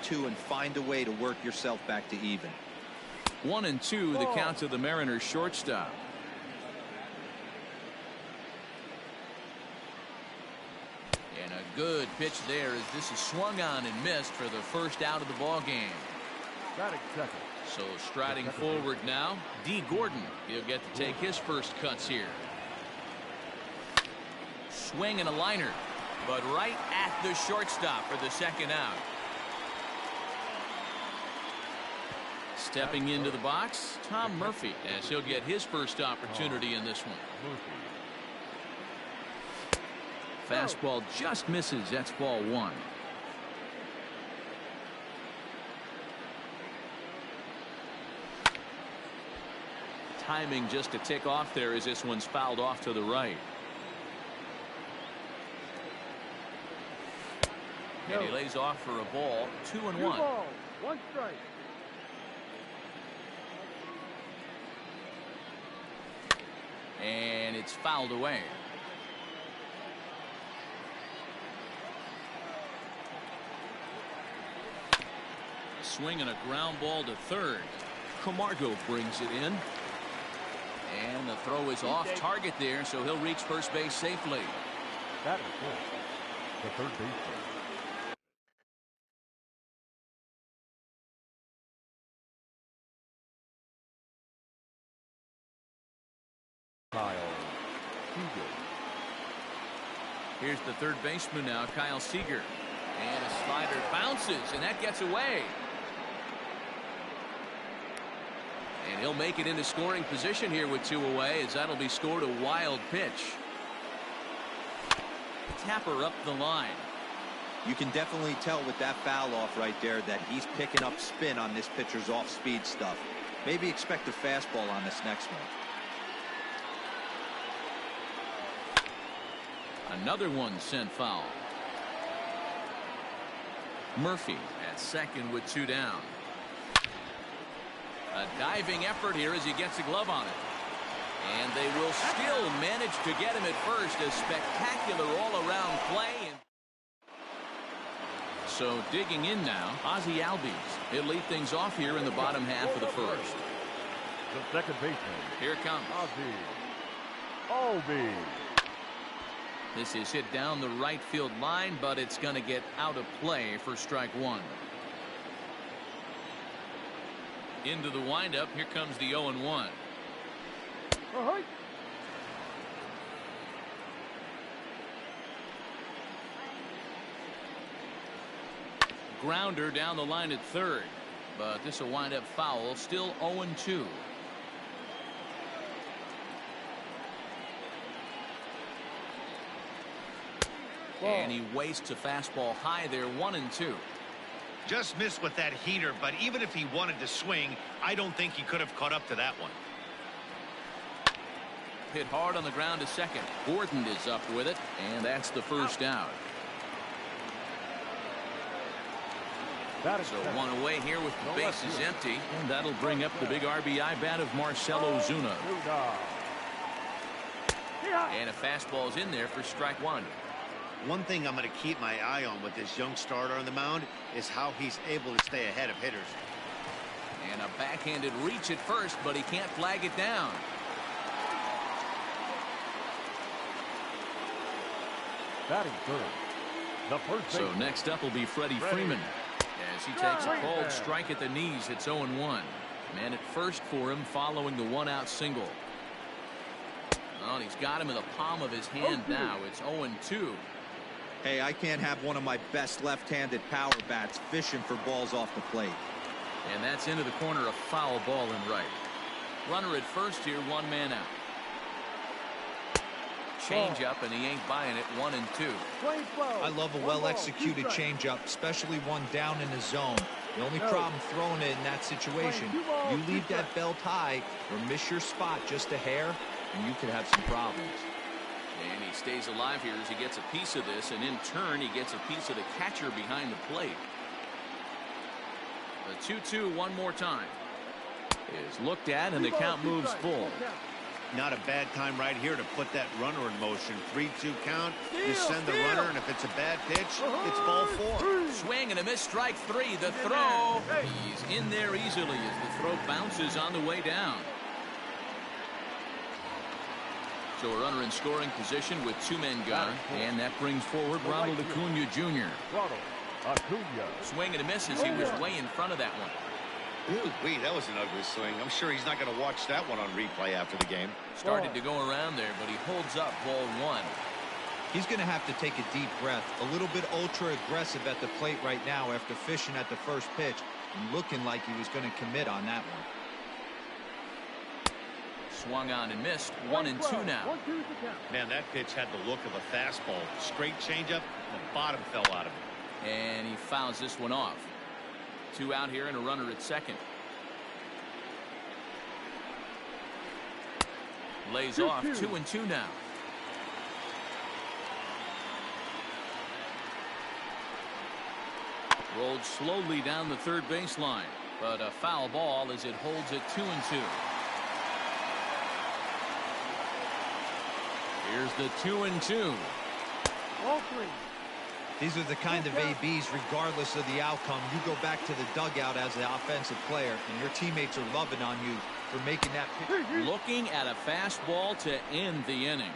2 and find a way to work yourself back to even. 1-2, the count to the Mariners shortstop. And a good pitch there as this is swung on and missed for the first out of the ball game. So striding forward now, D. Gordon. He'll get to take his first cuts here. Swing and a liner, but right at the shortstop for the second out. Stepping into the box, Tom Murphy, as he'll get his first opportunity in this one. Fastball just misses. That's ball 1. Timing just a tick off there as this one's fouled off to the right. And he lays off for a ball. 2-1. 1 strike. And it's fouled away. A swing and a ground ball to third. Camargo brings it in. And the throw is off target there, so he'll reach first base safely. That is good. The third baseman. Here's the third baseman now, Kyle Seager. And a slider bounces, and that gets away. And he'll make it into scoring position here with 2 away, as that'll be scored a wild pitch. Tapper up the line. You can definitely tell with that foul off right there that he's picking up spin on this pitcher's off-speed stuff. Maybe expect a fastball on this next one. Another one sent foul. Murphy at second with 2 down. A diving effort here as he gets a glove on it. And they will still manage to get him at first. A spectacular all-around play. So digging in now, Ozzie Albies. He'll lead things off here in the bottom half of the first. The second baseman. Here it comes. Ozzie Albies. This is hit down the right field line, but it's going to get out of play for strike 1. Into the windup. Here comes the 0-1. Grounder down the line at third, but this will wind up foul. Still 0-2. And he wastes a fastball high there. 1-2. Just missed with that heater, but even if he wanted to swing, I don't think he could have caught up to that one. Hit hard on the ground to second. Gordon is up with it, and that's the first out. So 1 away here with the bases empty, and that'll bring up the big RBI bat of Marcell Ozuna. And a fastball's in there for strike 1. One thing I'm going to keep my eye on with this young starter on the mound is how he's able to stay ahead of hitters. And a backhanded reach at first, but he can't flag it down. Batting third. The first So next up will be Freddie Freeman as he takes a cold strike at the knees. It's 0-1. Man at first for him following the 1-out single. Oh, and he's got him in the palm of his hand now. It's 0-2. Hey, I can't have one of my best left-handed power bats fishing for balls off the plate. And that's into the corner, a foul ball in right. Runner at first here, 1 man out. Change-up, and he ain't buying it. 1-2. I love a well-executed change-up, especially one down in the zone. The only problem throwing it in that situation, you leave that belt high or miss your spot just a hair, and you could have some problems. And he stays alive here as he gets a piece of this, and in turn he gets a piece of the catcher behind the plate. The 2-2 one more time is looked at, and the count moves full. Not a bad time right here to put that runner in motion. 3-2 count. You send the runner, and if it's a bad pitch, it's ball 4. Swing and a miss, strike 3. The throw. He's in there easily as the throw bounces on the way down. So a runner in scoring position with 2 men gone, and that brings forward Ronald Acuna Jr. Swing and a miss as he was way in front of that one. Ooh-wee, that was an ugly swing. I'm sure he's not going to watch that one on replay after the game. Started to go around there, but he holds up ball 1. He's going to have to take a deep breath. A little bit ultra-aggressive at the plate right now after fishing at the first pitch and looking like he was going to commit on that one. Swung on and missed. 1-2 now. Man, that pitch had the look of a fastball. Straight changeup, the bottom fell out of it. And he fouls this one off. 2 out here and a runner at second. Lays off. 2-2 now. Rolled slowly down the third baseline, but a foul ball as it holds it 2-2. Here's the 2-2. Ball 3. These are the kind of ABs, regardless of the outcome. You go back to the dugout as the offensive player, and your teammates are loving on you for making that pitch. Looking at a fastball to end the inning.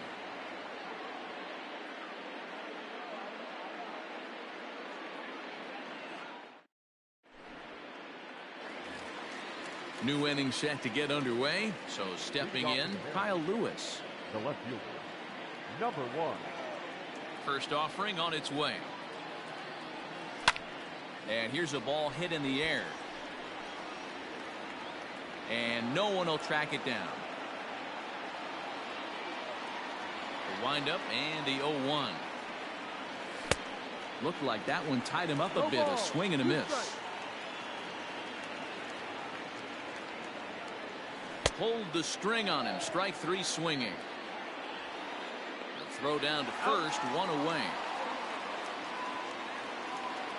New inning set to get underway. So stepping in, Kyle Lewis. The left fielder, number 1. First offering on its way. And here's a ball hit in the air. And no one will track it down. The windup and the 0-1. Looked like that one tied him up a bit. A swing and a miss. Pulled the string on him. Strike 3 swinging. The throw down to first. 1 away.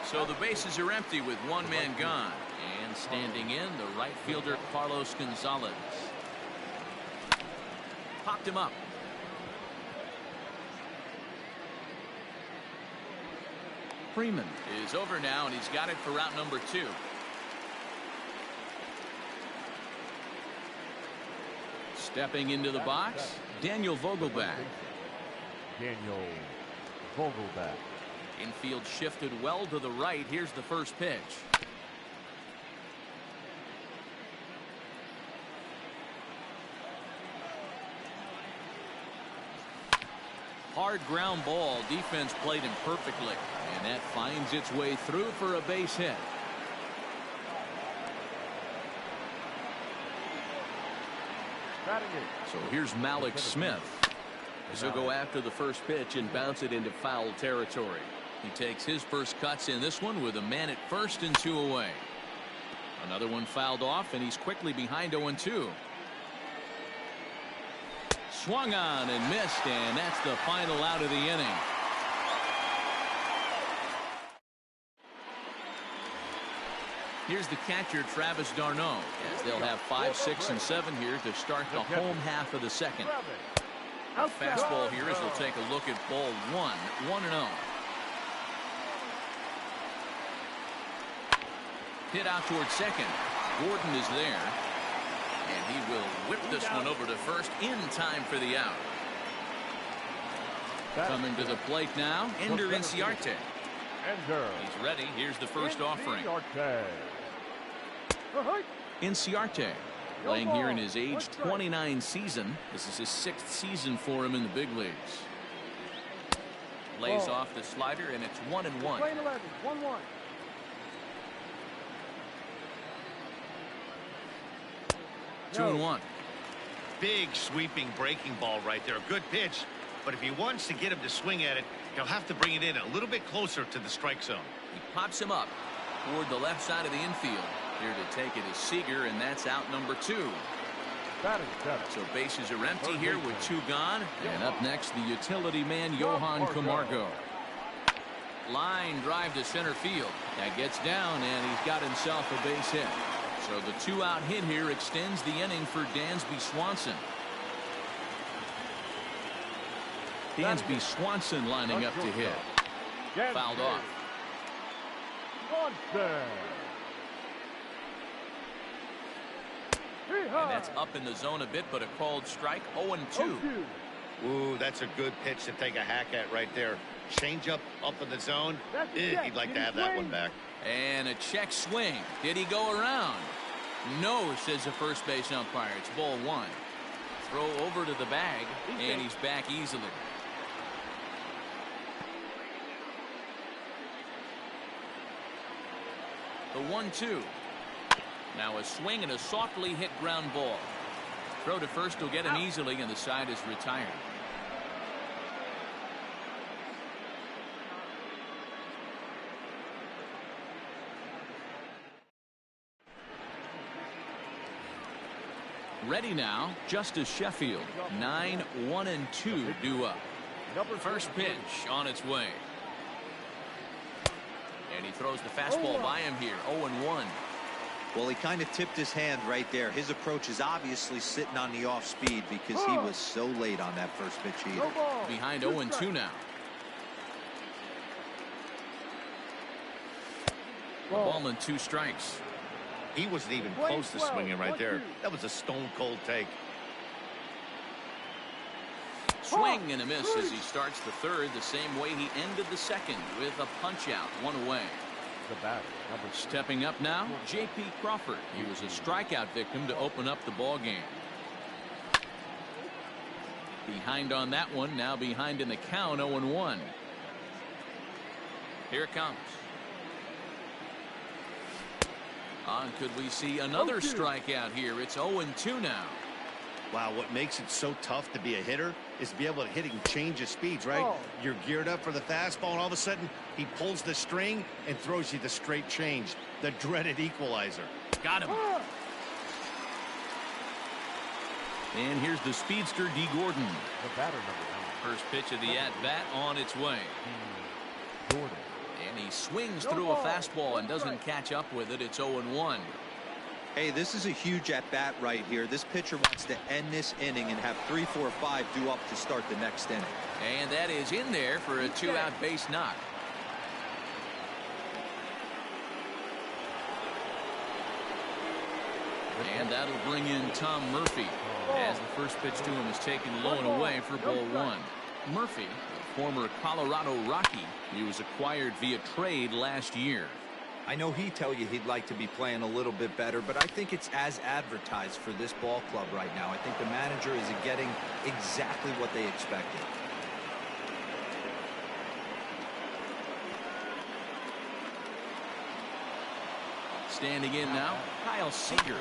So the bases are empty with 1 man gone. And standing in, the right fielder, Carlos Gonzalez. Popped him up. Freeman is over now, and he's got it for route number 2. Stepping into the box, Daniel Vogelback. Daniel Vogelback. Infield shifted well to the right. Here's the first pitch. Hard ground ball. Defense played him perfectly. And that finds its way through for a base hit. So here's Malik Smith. He'll go after the first pitch and bounce it into foul territory. He takes his first cuts in this one with a man at first and 2 away. Another one fouled off, and he's quickly behind 0-2. Swung on and missed, and that's the final out of the inning. Here's the catcher, Travis d'Arnaud, as they'll have 5, 6, and 7 here to start the home half of the second. A fastball here as we'll take a look at ball 1, 1-0. Hit out towards second. Gordon is there. And he will whip this one over to first in time for the out. Coming to the plate now, Ender Inciarte. He's ready. Here's the first offering. Inciarte playing here in his age 29 season. This is his 6th season for him in the big leagues. Lays off the slider, and it's 1-1. 2-1. Big sweeping breaking ball right there. A good pitch. But if he wants to get him to swing at it, he'll have to bring it in a little bit closer to the strike zone. He pops him up toward the left side of the infield. Here to take it is Seager, and that's out number 2. So bases are empty here with 2 gone. And up next, the utility man, Johan Camargo. Line drive to center field. That gets down, and he's got himself a base hit. So the 2-out hit here extends the inning for Dansby Swanson. Dansby Swanson lining up to hit. Fouled off. And that's up in the zone a bit, but a called strike. 0-2. Ooh, that's a good pitch to take a hack at right there. Change up in the zone. He'd like to have that one back. And a check swing. Did he go around? No, says the first base umpire. It's ball one. Throw over to the bag, and he's back easily. The 1-2. Now a swing and a softly hit ground ball. Throw to first will get him easily, and the side is retired. Ready now, Justice Sheffield. 9-1-2 due up. First pitch on its way. And he throws the fastball by him here. 0-1. Well, he kind of tipped his hand right there. His approach is obviously sitting on the off speed because he was so late on that first pitch either. Behind 0-2 now. A ball and 2 strikes. He wasn't even close to swinging right there. That was a stone cold take. Swing and a miss as he starts the third the same way he ended the second with a punch out, 1 away. The batter, Stepping up now, J.P. Crawford. He was a strikeout victim to open up the ball game. Behind on that one, now behind in the count, 0-1. Here it comes. Could we see another strikeout here? It's 0-2 now. Wow, what makes it so tough to be a hitter is to be able to hit and change his speeds, right? You're geared up for the fastball, and all of a sudden, he pulls the string and throws you the straight change, the dreaded equalizer. Got him. And here's the speedster, D. Gordon. the batter number 9. First pitch of the at-bat on its way. Gordon. And he swings through a fastball and doesn't catch up with it. It's 0-1. Hey, this is a huge at-bat right here. This pitcher wants to end this inning and have 3, 4, 5 due up to start the next inning. And that is in there for a 2-out base knock. And that'll bring in Tom Murphy as the first pitch to him is taken low and away for ball 1. Murphy, a former Colorado Rocky, he was acquired via trade last year. I know he'd tell you he'd like to be playing a little bit better, but I think it's as advertised for this ball club right now. I think the manager is getting exactly what they expected. Standing in now, Kyle Seager.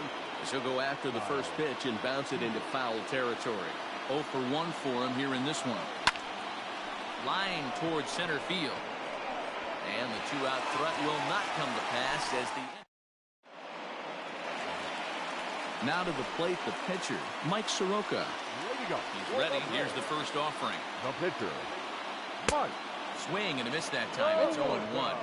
He'll go after the first pitch and bounce it into foul territory. 0 for 1 for him here in this one. Line towards center field. And the 2-out threat will not come to pass as the... Now to the plate, the pitcher, Mike Soroka. He's ready. Here's the first offering. The pitcher, Mike. Swing and a miss that time. It's 0-1.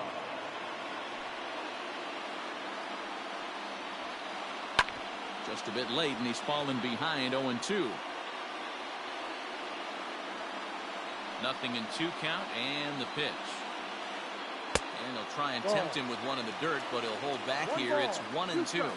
Just a bit late, and he's fallen behind 0-2. Nothing in 2 count, and the pitch. And he'll try and tempt him with one in the dirt, but he'll hold back here. It's 1-2.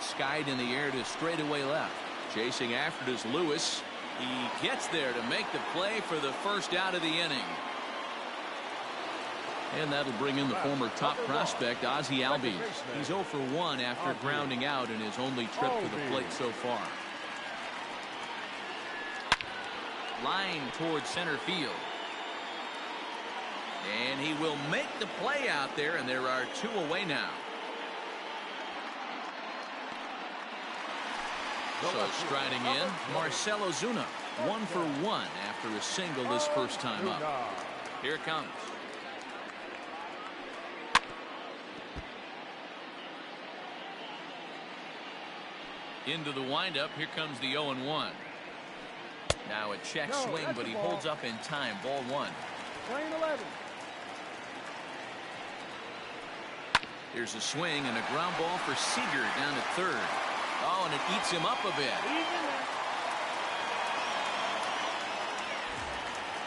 Skied in the air to straightaway left. Chasing after it is Lewis. He gets there to make the play for the first out of the inning. And that'll bring in the former top prospect, Ozzie Albies. He's 0 for 1 after grounding out in his only trip to the plate so far. Line towards center field. And he will make the play out there, and there are 2 away now. So striding in, Marcell Ozuna. 1 for 1 after a single his first time up. Here it comes. Into the windup. Here comes the 0-1. Now a check swing, but he holds up in time. Ball 1. Lane 11. Here's a swing and a ground ball for Seager down to third. Oh, and it eats him up a bit.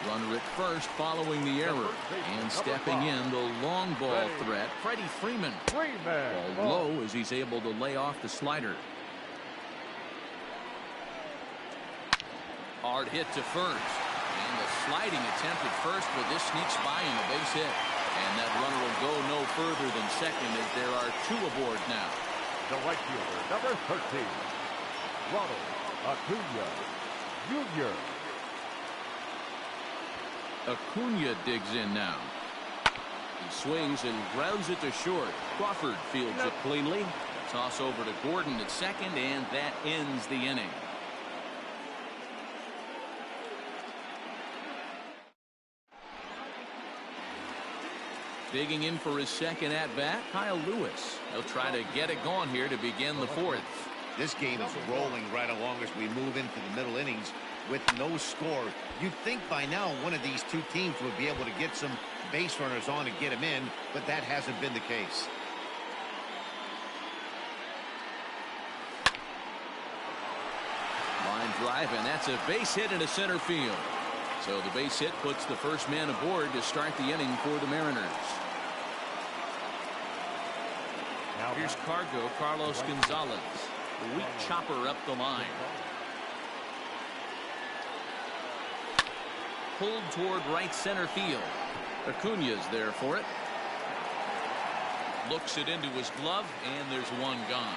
Runner at first following the error. And stepping in, the long ball threat, Freddie Freeman. Ball low as he's able to lay off the slider. Hard hit to first. And the sliding attempt at first, but this sneaks by in a base hit. And that runner will go no further than second as there are 2 aboard now. The right fielder, number 13, Ronald Acuna Jr. Acuna digs in now. He swings and grounds it to short. Crawford fields it cleanly. Toss over to Gordon at second, and that ends the inning. Digging in for his second at-bat, Kyle Lewis. He'll try to get it going here to begin the 4th. This game is rolling right along as we move into the middle innings with no score. You'd think by now one of these 2 teams would be able to get some base runners on and get them in, but that hasn't been the case. Line drive, and that's a base hit into center field. So the base hit puts the first man aboard to start the inning for the Mariners. Here's Carlos Gonzalez. The weak chopper up the line. Pulled toward right center field. Acuna's there for it. Looks it into his glove, and there's one gone.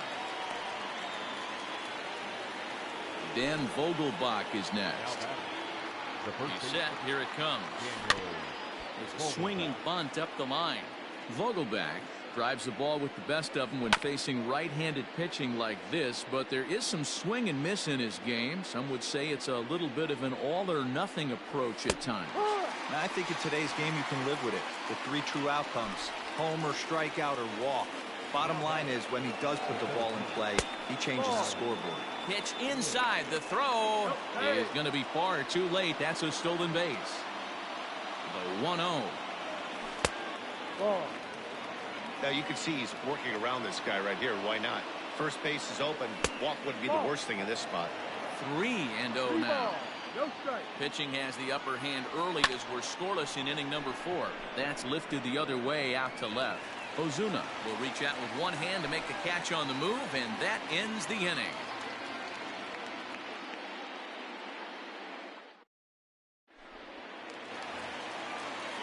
Dan Vogelbach is next. He's set. Here it comes. It's a swinging bunt up the line. Vogelbach drives the ball with the best of them when facing right-handed pitching like this, but there is some swing and miss in his game. Some would say it's a little bit of an all-or-nothing approach at times. I think in today's game you can live with it. The 3 true outcomes: homer, strikeout, or walk. Bottom line is, when he does put the ball in play, he changes the scoreboard. Pitch inside. The throw is going to be far too late. That's a stolen base. The 1-0. Now you can see he's working around this guy right here. Why not? First base is open. Walk wouldn't be the worst thing in this spot. 3-0 now. Pitching has the upper hand early as we're scoreless in inning number 4. That's lifted the other way out to left. Ozuna will reach out with one hand to make the catch on the move, and that ends the inning.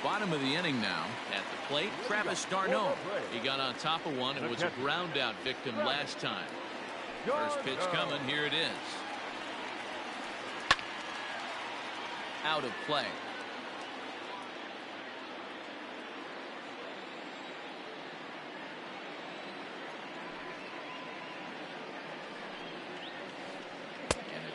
Bottom of the inning now. At the plate, Travis d'Arnaud. He got on top of one and was a ground out victim last time. First pitch coming. Here it is. Out of play.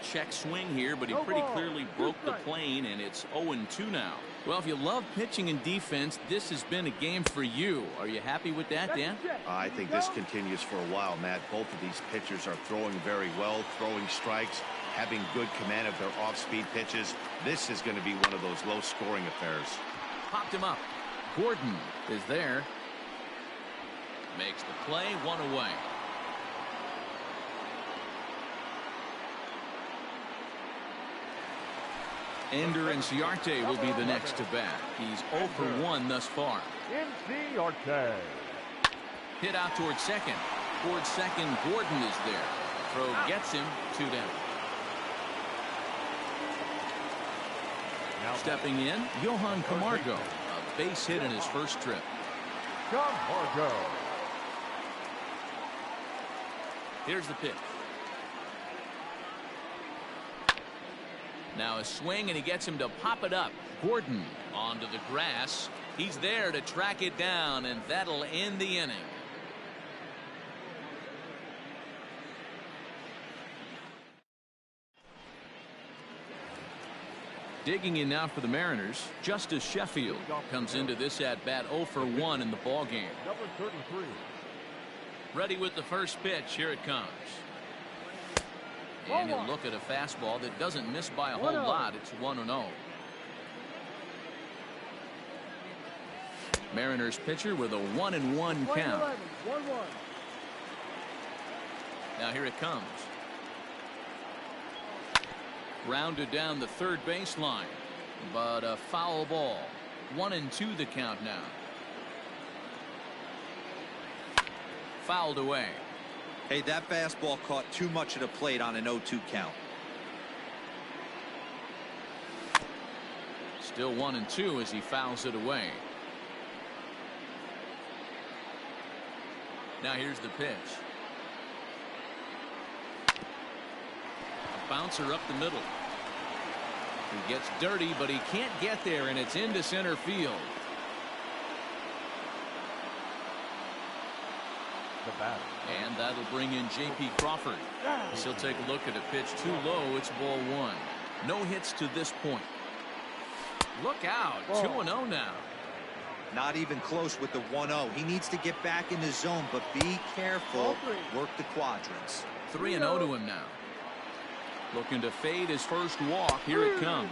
Check swing here, but he pretty clearly broke the plane, and it's 0-2 now. Well, if you love pitching and defense, this has been a game for you. Are you happy with that, Dan? I think this continues for a while, Matt. Both of these pitchers are throwing very well, throwing strikes, having good command of their off-speed pitches. This is going to be one of those low-scoring affairs. Popped him up. Gordon is there. Makes the play, 1 away. Ender Inciarte will be the next to bat. He's 0 for 1 thus far. Inciarte. Hit out towards second. Towards second, Gordon is there. Throw gets him 2 down. Stepping in, Johan Camargo. A base hit in his first trip. Camargo. Here's the pitch. Now a swing, and he gets him to pop it up. Gordon onto the grass. He's there to track it down, and that'll end the inning. Digging in now for the Mariners, Justice Sheffield comes into this at-bat 0 for 1 in the ballgame. Number 33. Ready with the first pitch. Here it comes. And he'll look at a fastball that doesn't miss by a whole lot. It's 1-0. Mariners pitcher with a 1-1 count. Now here it comes. Rounded down the third baseline. but a foul ball. 1-2 the count now. Fouled away. Hey, that fastball caught too much of the plate on an 0-2 count. Still 1-2 as he fouls it away. Now here's the pitch. A bouncer up the middle. He gets dirty, but he can't get there, and it's into center field. And that'll bring in J.P. Crawford. He'll take a look at a pitch too low. It's ball one. No hits to this point. Look out. 2-0 now. Not even close with the 1-0. He needs to get back in the zone, but be careful. Work the quadrants. 3-0 to him now. Looking to fade his first walk. Here it comes.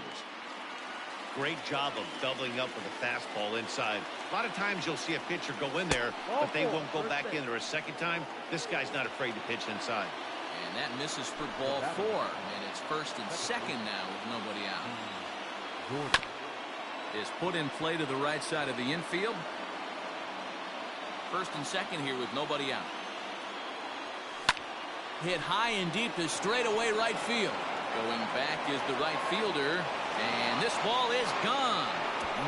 Great job of doubling up with a fastball inside. A lot of times you'll see a pitcher go in there, but they won't go back in there a second time. This guy's not afraid to pitch inside. And that misses for ball 4. And it's first and second now with nobody out. Is put in play to the right side of the infield. First and second here with nobody out. Hit high and deep to straightaway right field. Going back is the right fielder. And this ball is gone.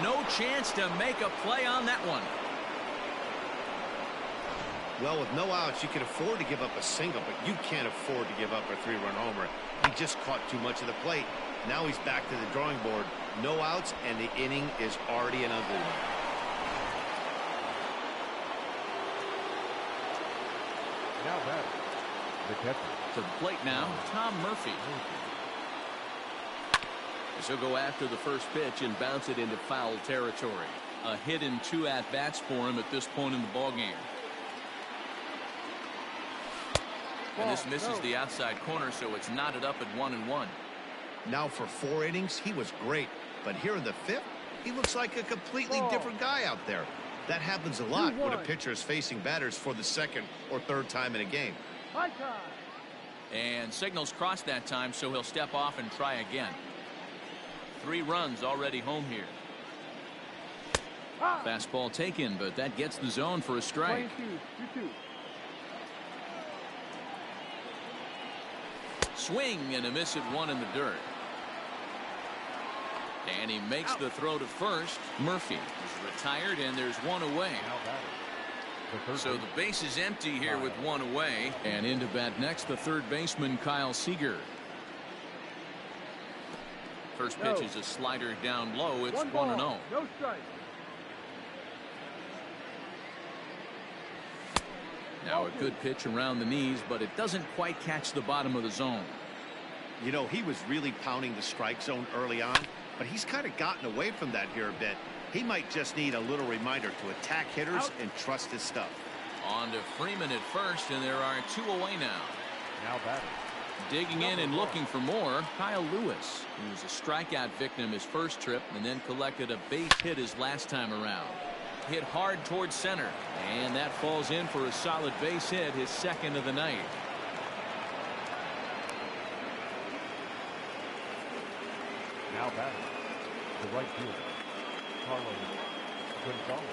No chance to make a play on that one. Well, with no outs, you can afford to give up a single, but you can't afford to give up a 3-run homer. He just caught too much of the plate. Now he's back to the drawing board. No outs, and the inning is already an ugly one. Now that the catcher. To the plate now, Tom Murphy. So go after the first pitch and bounce it into foul territory. A hit and 2 at-bats for him at this point in the ballgame. And this misses the outside corner, so it's knotted up at 1-1. Now for 4 innings, he was great. But here in the 5th, he looks like a completely different guy out there. That happens a lot when a pitcher is facing batters for the second or third time in a game. And signals crossed that time, so he'll step off and try again. 3 runs already home here. Fastball taken, but that gets the zone for a strike. Swing and a miss at 1 in the dirt. And he makes the throw to first. Murphy is retired, and there's 1 away. So the base is empty here with 1 away. And into bat next, the third baseman, Kyle Seager. First pitch is a slider down low. It's 1-0. No strike. Now a good pitch around the knees, but it doesn't quite catch the bottom of the zone. You know, he was really pounding the strike zone early on, but he's kind of gotten away from that here a bit. He might just need a little reminder to attack hitters and trust his stuff. On to Freeman at first, and there are 2 away now. Now batting. Digging in and looking for more, Kyle Lewis, who was a strikeout victim his first trip and then collected a base hit his last time around. Hit hard towards center, and that falls in for a solid base hit, his second of the night. Now batting. The right fielder, Carlos Gonzalez.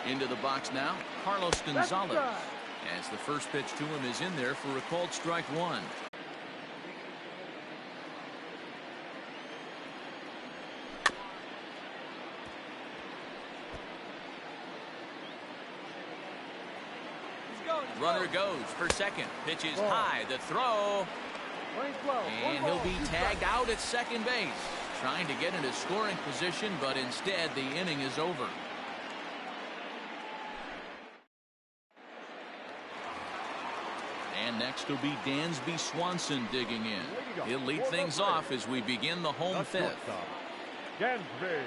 Into the box now, Carlos Gonzalez. As the first pitch to him is in there for a called strike 1. Runner goes for second. Pitch is high. The throw. And he'll be tagged out at second base. Trying to get into scoring position, but instead the inning is over. And next will be Dansby Swanson digging in. He'll lead things off as we begin the home 5th. Dansby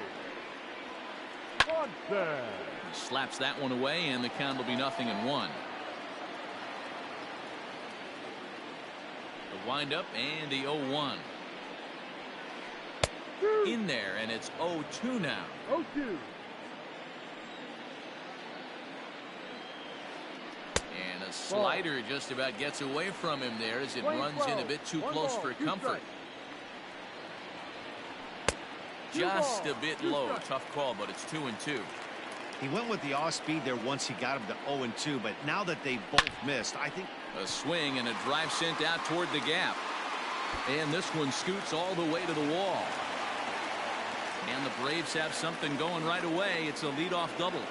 Swanson. He slaps that one away, and the count will be 0-1. The windup and the 0-1. In there, and it's 0-2 now. 0-2. And a slider just about gets away from him there as it runs in a bit too close for comfort. just a bit low. Tough call, but it's 2-2. He went with the off speed there once he got him to 0-2, but now that they both missed, I think A swing and a drive sent out toward the gap. And this one scoots all the way to the wall. And the Braves have something going right away. It's a leadoff double.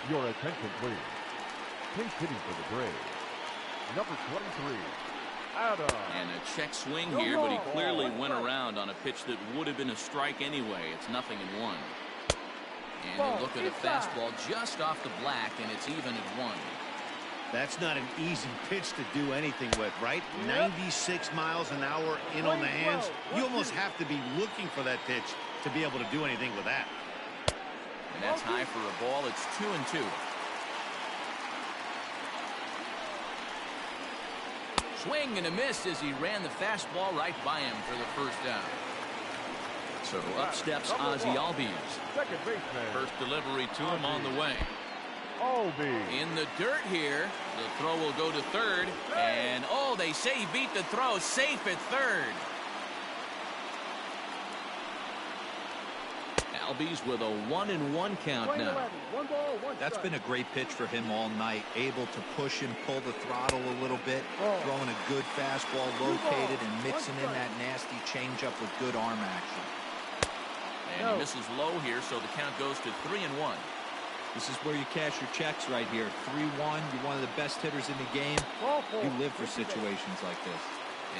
Your attention, please. Case hitting for the Braves. Number 23, Adam. And a check swing here, but he clearly went around on a pitch that would have been a strike anyway. It's 0-1. And you look at a fastball just off the black, and it's even at 1. that's not an easy pitch to do anything with, right? 96 miles an hour in on the hands. You almost have to be looking for that pitch to be able to do anything with that. And that's high for a ball. It's 2-2. Swing and a miss as he ran the fastball right by him for the first down. So up steps Ozzie Albies. Second baseman. First delivery to him on the way. Albies. In the dirt here. The throw will go to third. And, oh, they say he beat the throw. Safe at third. Albies with a 1-1 count now. That's been a great pitch for him all night. Able to push and pull the throttle a little bit. Throwing a good fastball located and mixing in that nasty changeup with good arm action. And he misses low here, so the count goes to 3-1. This is where you cash your checks right here. 3-1. You're one of the best hitters in the game. You live for situations like this.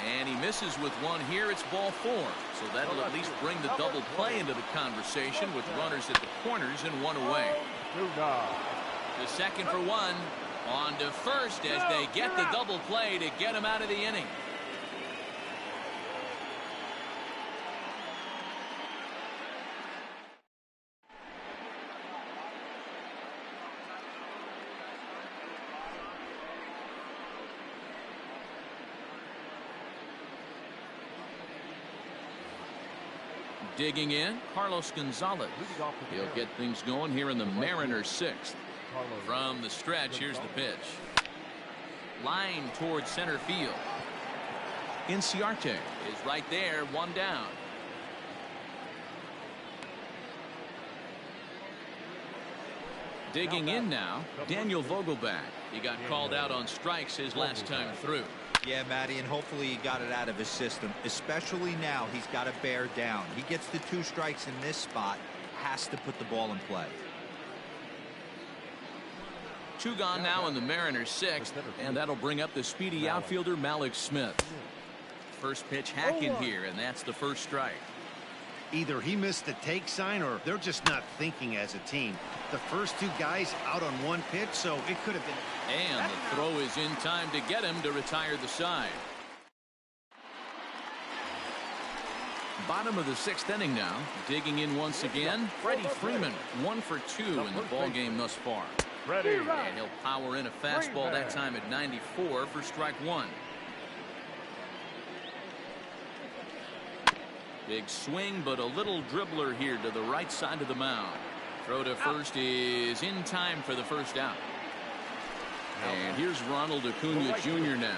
And he misses with one here. It's ball 4. So that'll at least bring the double play into the conversation with runners at the corners and one away. The second for one. On to first as they get the double play to get him out of the inning. Digging in, Carlos Gonzalez. He'll get things going here in the Mariners' 6th. From the stretch, here's the pitch. Line towards center field. Inciarte is right there, one down. Digging in now, Daniel Vogelback. He got called out on strikes his last time through. Yeah, Matty, and hopefully he got it out of his system. Especially now, he's got to bear down. He gets the 2 strikes in this spot, has to put the ball in play. 2 gone now in the Mariners' 6th, and that'll bring up the speedy outfielder Malik Smith. First pitch hacking here, and that's the first strike. Either he missed the take sign or they're just not thinking as a team. The first 2 guys out on 1 pitch, so it could have been. And the throw is in time to get him to retire the side. Bottom of the 6th inning now. Digging in once again. Freddie Freeman, 1 for 2 in the ball game thus far. And he'll power in a fastball that time at 94 for strike 1. Big swing, but a little dribbler here to the right side of the mound. Throw to first is in time for the first out. And here's Ronald Acuna Jr. now.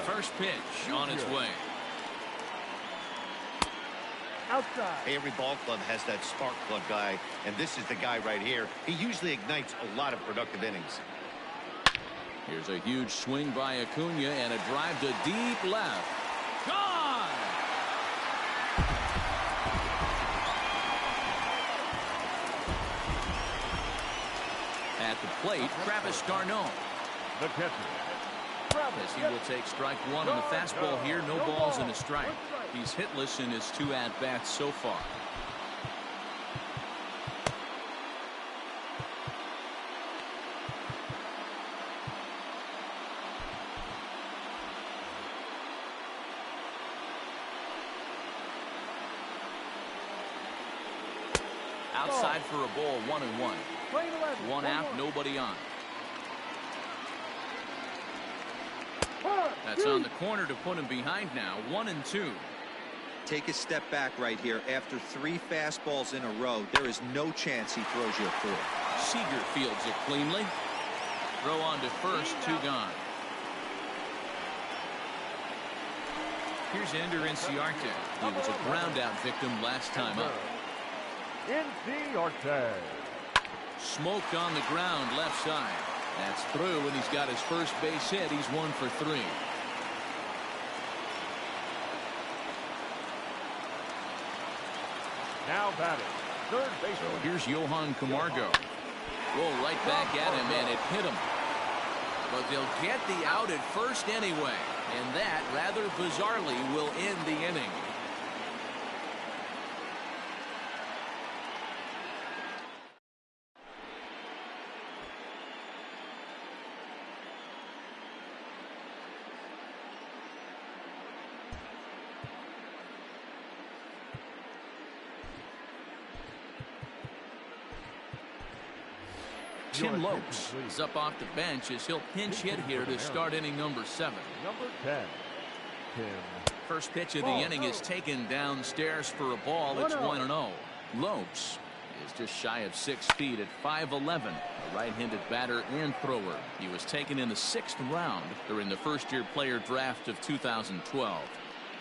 First pitch on its way. Outside. Every ball club has that spark plug guy, and this is the guy right here. He usually ignites a lot of productive innings. Here's a huge swing by Acuna and a drive to deep left. Gone! At the plate, Travis d'Arnaud. The catcher. As he will take strike 1 on the fastball here. No balls and a strike. He's hitless in his 2 at-bats so far. Outside for a ball, 1-1. 1 out, nobody on. That's on the corner to put him behind now. 1-2. Take a step back right here. After 3 fastballs in a row, there is no chance he throws you a 4. Seager fields it cleanly. Throw on to first, 2 gone. Here's Ender Inciarte. He was a ground out victim last time up. Inciarte. Smoked on the ground left side. That's through, and he's got his first base hit. He's 1 for 3. Now batting, third baseman. So here's Johan Camargo. Roll right back at him, and it hit him. But they'll get the out at first anyway, and that, rather bizarrely, will end the inning. Tim Lopes is up off the bench as he'll pinch hit here to start inning number 7. Number 10, Tim. First pitch of the inning is taken downstairs for a ball. It's 1-0. Lopes is just shy of 6 feet at 5'11", a right-handed batter and thrower. He was taken in the 6th round during the first-year player draft of 2012.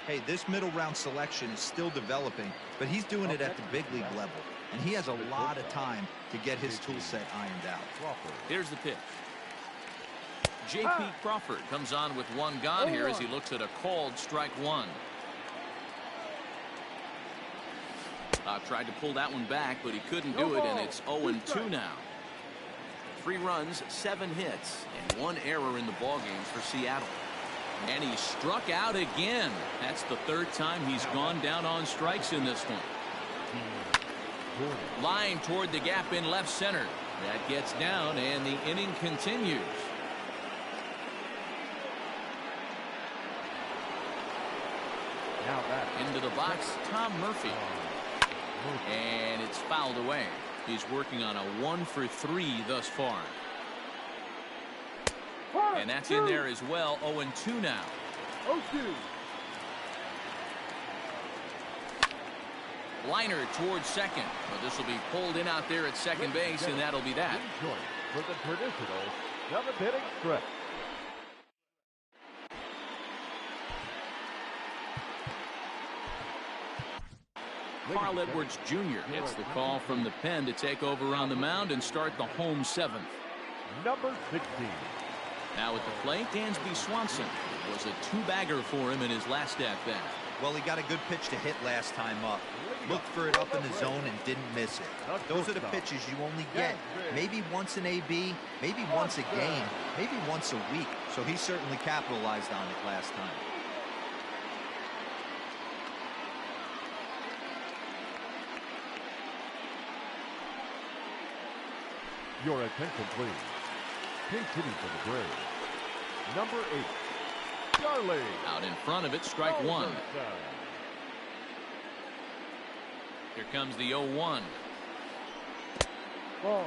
Hey, this middle round selection is still developing, but he's doing it at the big league level. And he has a lot of time to get his tool set ironed out. Here's the pitch. J.P. Crawford comes on with 1 gone here as he looks at a called strike 1. Tried to pull that one back, but he couldn't do it, and it's 0-2 now. 3 runs, 7 hits, and 1 error in the ballgames for Seattle. And he struck out again. That's the 3rd time he's gone down on strikes in this one. Line toward the gap in left center. That gets down, and the inning continues. Now back. Into the box, Tom Murphy. And it's fouled away. He's working on a 1 for 3 thus far. And that's in there as well. 0-2 now. 0-2. Liner towards second, but this will be pulled in out there at second base, and that'll be that. For the traditional 7th inning stretch. Carl Edwards Jr. gets the call from the pen to take over on the mound and start the home 7th. Number 16. Now at the plate, Dansby Swanson. It was a 2-bagger for him in his last at-bat. Well, he got a good pitch to hit last time up. Looked for it up in the zone and didn't miss it. Those are the pitches you only get maybe once in AB, maybe once a game, maybe once a week. So he certainly capitalized on it last time. Your attention, please. Pink hitting for the Braves. Number 8, Charlie. Out in front of it, strike 1. Here comes the 0-1. Ball.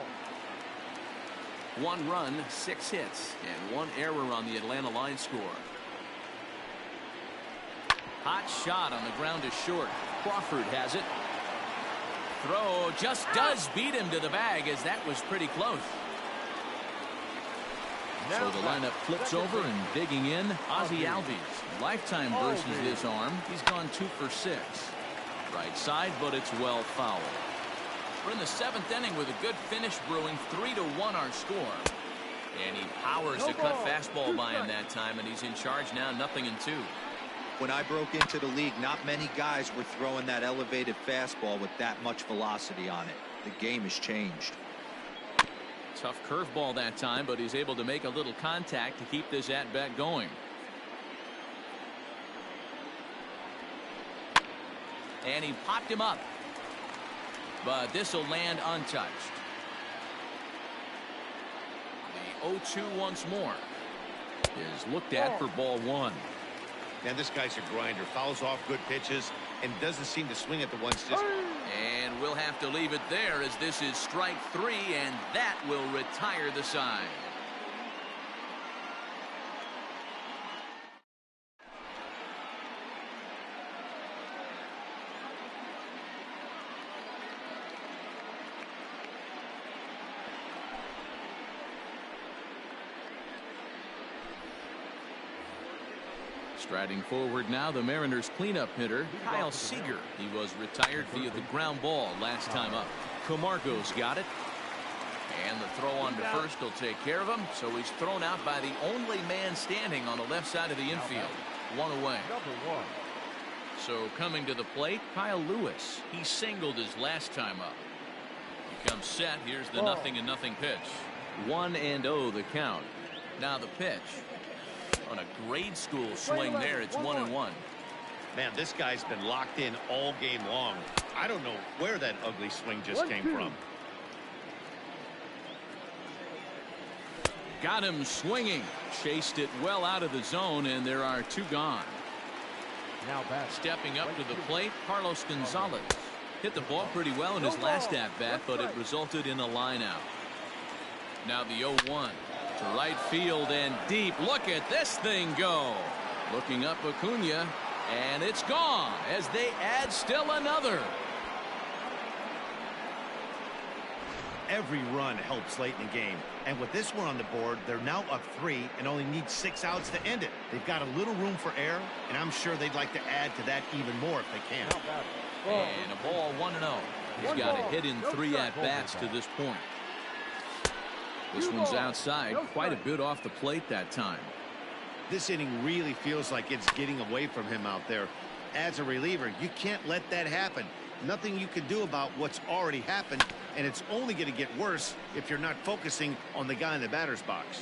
1 run, 6 hits, and 1 error on the Atlanta line score. Hot shot on the ground to short. Crawford has it. Throw just does beat him to the bag, as that was pretty close. So the lineup flips over, and digging in, Ozzie Albies. Lifetime versus his arm. He's gone 2 for 6. Right side, but it's well fouled. We're in the 7th inning with a good finish brewing. 3-1 our score. And he powers the cut fastball by him that time, and he's in charge now, 0-2. When I broke into the league, not many guys were throwing that elevated fastball with that much velocity on it. The game has changed. Tough curveball that time, but he's able to make a little contact to keep this at-bat going. And he popped him up. But this will land untouched. The 0-2 once more is looked at for ball 1. And this guy's a grinder. Fouls off good pitches and doesn't seem to swing at the ones just... And we'll have to leave it there, as this is strike 3, and that will retire the side. Striding forward now, the Mariners cleanup hitter, Kyle Seager. He was retired via the ground ball last time up. Camargo's got it. And the throw on to first will take care of him. So he's thrown out by the only man standing on the left side of the infield. One away. So coming to the plate, Kyle Lewis. He singled his last time up. He comes set. Here's the 0-0 pitch. 1-0 the count. Now the pitch. On a grade school swing there, it's 1-1. Man, this guy's been locked in all game long. I don't know where that ugly swing just came from. Got him swinging. Chased it well out of the zone, and there are 2 gone. Now back. Stepping up to the plate, Carlos Gonzalez. Hit the ball pretty well in his last at-bat, but it resulted in a line out. Now the 0-1. To right field and deep. Look at this thing go. Looking up Acuna, and it's gone as they add still another. Every run helps late in the game, and with this one on the board, they're now up 3 and only need 6 outs to end it. They've got a little room for error, and I'm sure they'd like to add to that even more if they can. And a ball, 1-0. He's got a hit in 3 at-bats to this point. This one's outside, quite a bit off the plate that time. This inning really feels like it's getting away from him out there. As a reliever, you can't let that happen. Nothing you can do about what's already happened, and it's only going to get worse if you're not focusing on the guy in the batter's box.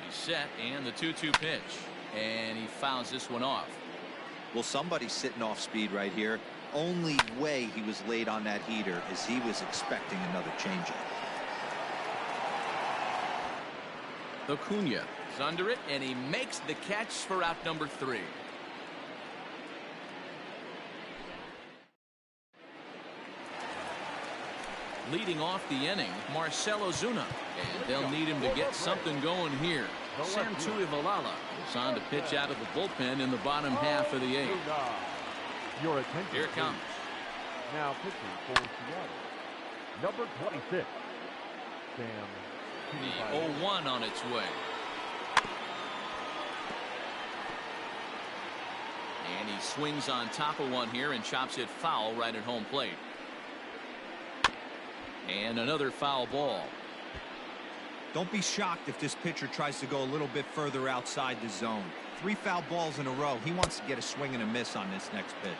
He's set, and the 2-2 pitch. And he fouls this one off. Well, somebody's sitting off speed right here. Only way he was late on that heater is he was expecting another changeup. Acuna is under it, and he makes the catch for out number 3. Leading off the inning, Marcell Ozuna, and they'll need him to get something going here. Sam Tuivalala is on to pitch out of the bullpen in the bottom half of the 8th. Your attention. Here it comes. Now pitching for Seattle, number 26, Sam. The 0-1 on its way. And he swings on top of one here and chops it foul right at home plate. And another foul ball. Don't be shocked if this pitcher tries to go a little bit further outside the zone. 3 foul balls in a row. He wants to get a swing and a miss on this next pitch.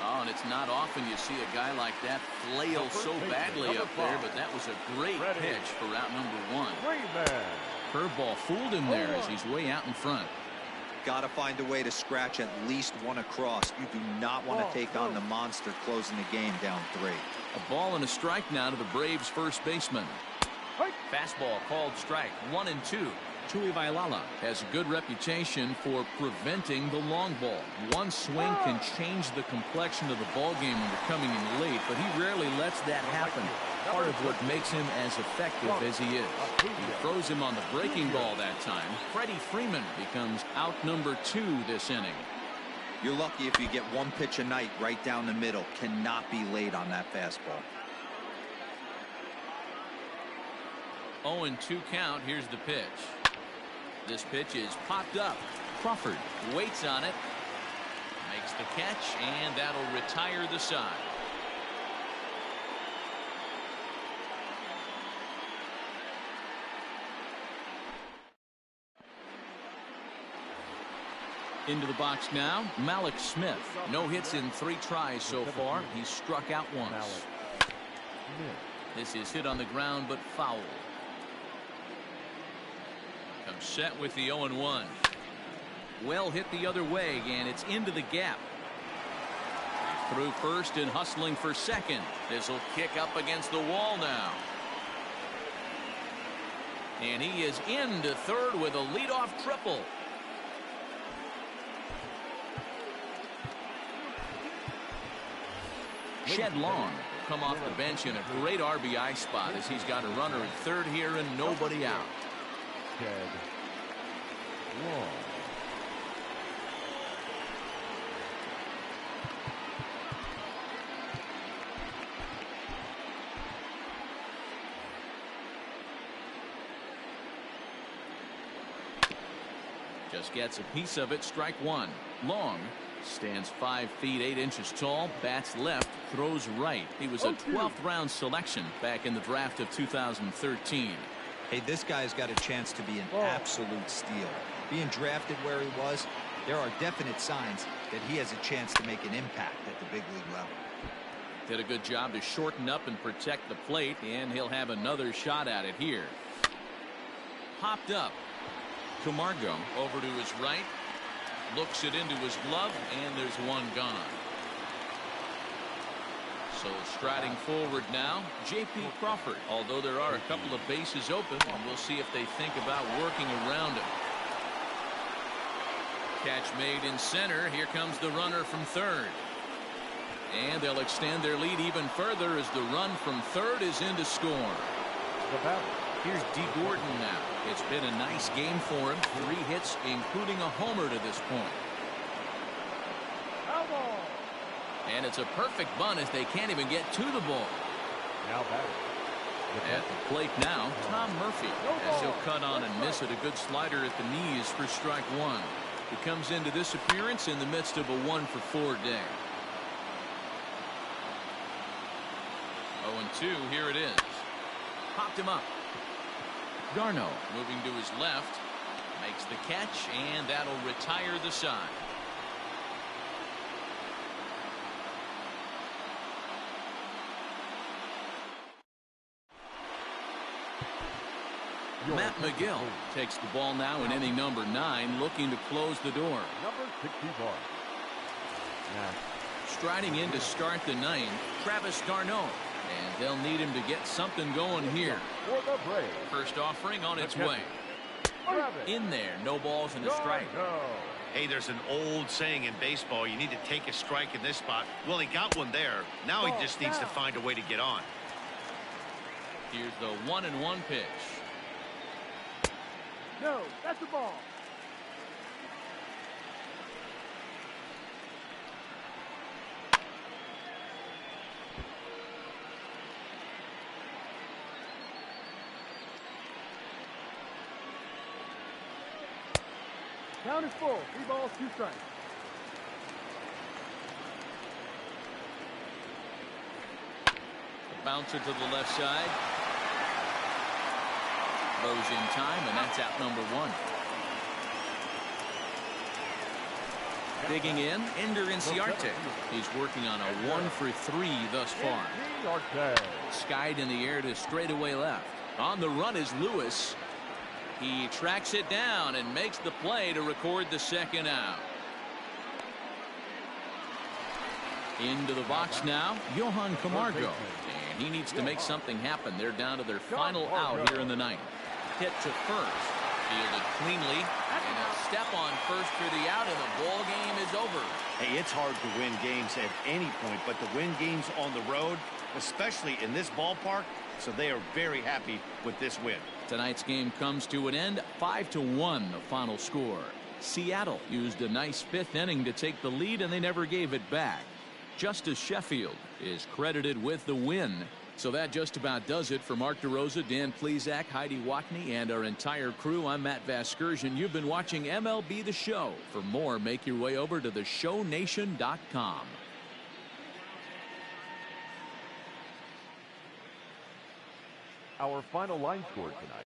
Oh, and it's not often you see a guy like that flail so badly up there, but that was a great pitch for out number 1. Curveball fooled him there as he's way out in front. Got to find a way to scratch at least one across. You do not want to take on the monster closing the game down 3. A ball and a strike now to the Braves first baseman. Fastball called strike, 1-2. Tuivalala has a good reputation for preventing the long ball. One swing can change the complexion of the ball game when you're coming in late, but he rarely lets that happen. Part of what makes him as effective as he is. He throws him on the breaking ball that time. Freddie Freeman becomes out number 2 this inning. You're lucky if you get one pitch a night right down the middle. Cannot be late on that fastball. 0-2 count. Here's the pitch. This pitch is popped up. Crawford waits on it. Makes the catch, and that'll retire the side. Into the box now, Malik Smith. No hits in 3 tries so far. He's struck out once. This is hit on the ground, but foul. Comes set with the 0-1. Well hit the other way, and it's into the gap. Through first and hustling for second. This will kick up against the wall now. And he is into third with a leadoff triple. Shed Long will come off the bench in a great RBI spot as he's got a runner at third here and nobody out. Shed Long. Just gets a piece of it. Strike one. Long stands 5 feet 8 inches tall. Bats left, throws right. He was a 12th round selection back in the draft of 2013. Hey, this guy's got a chance to be an absolute steal. Being drafted where he was, there are definite signs that he has a chance to make an impact at the big league level. Did a good job to shorten up and protect the plate, and he'll have another shot at it here. Popped up. Camargo over to his right. Looks it into his glove, and there's one gone. So striding forward now, J.P. Crawford. Although there are a couple of bases open, and we'll see if they think about working around him. Catch made in center. Here comes the runner from third. And they'll extend their lead even further as the run from third is in to score. Here's D. Gordon now. It's been a nice game for him. 3 hits, including a homer to this point. And it's a perfect bunt as they can't even get to the ball. Now at the plate now, Tom Murphy, as he'll cut on and miss it. A good slider at the knees for strike one. He comes into this appearance in the midst of a 1-for-4 day. 0-2, here it is. Popped him up. Garno moving to his left, makes the catch, and that'll retire the side. Matt McGill takes the ball now in inning number 9, looking to close the door. Number 61. Striding in to start the 9th, Travis Garneau. And they'll need him to get something going here. First offering on its way. In there, no balls and a strike. Hey, there's an old saying in baseball, you need to take a strike in this spot. Well, he got one there. Now he just needs to find a way to get on. Here's the 1-1 pitch. No, that's the ball. Count is full. 3 balls, 2 strikes. Bouncer to the left side. Throws in time, and that's out number 1. Digging in, Ender Inciarte. He's working on a 1-for-3 thus far. Skied in the air to straightaway left. On the run is Lewis. He tracks it down and makes the play to record the second out. Into the box now, Johan Camargo. And he needs to make something happen. They're down to their final out here in the 9th. Hit to first. Fielded cleanly. And a step on first for the out, and the ball game is over. Hey, it's hard to win games at any point, but to win games on the road, especially in this ballpark, so they are very happy with this win. Tonight's game comes to an end, 5-1 the final score. Seattle used a nice 5th inning to take the lead, and they never gave it back. Justice Sheffield is credited with the win. So that just about does it for Mark DeRosa, Dan Plesac, Heidi Watney, and our entire crew. I'm Matt Vasgersian. You've been watching MLB The Show. For more, make your way over to theshownation.com. Our final line score tonight.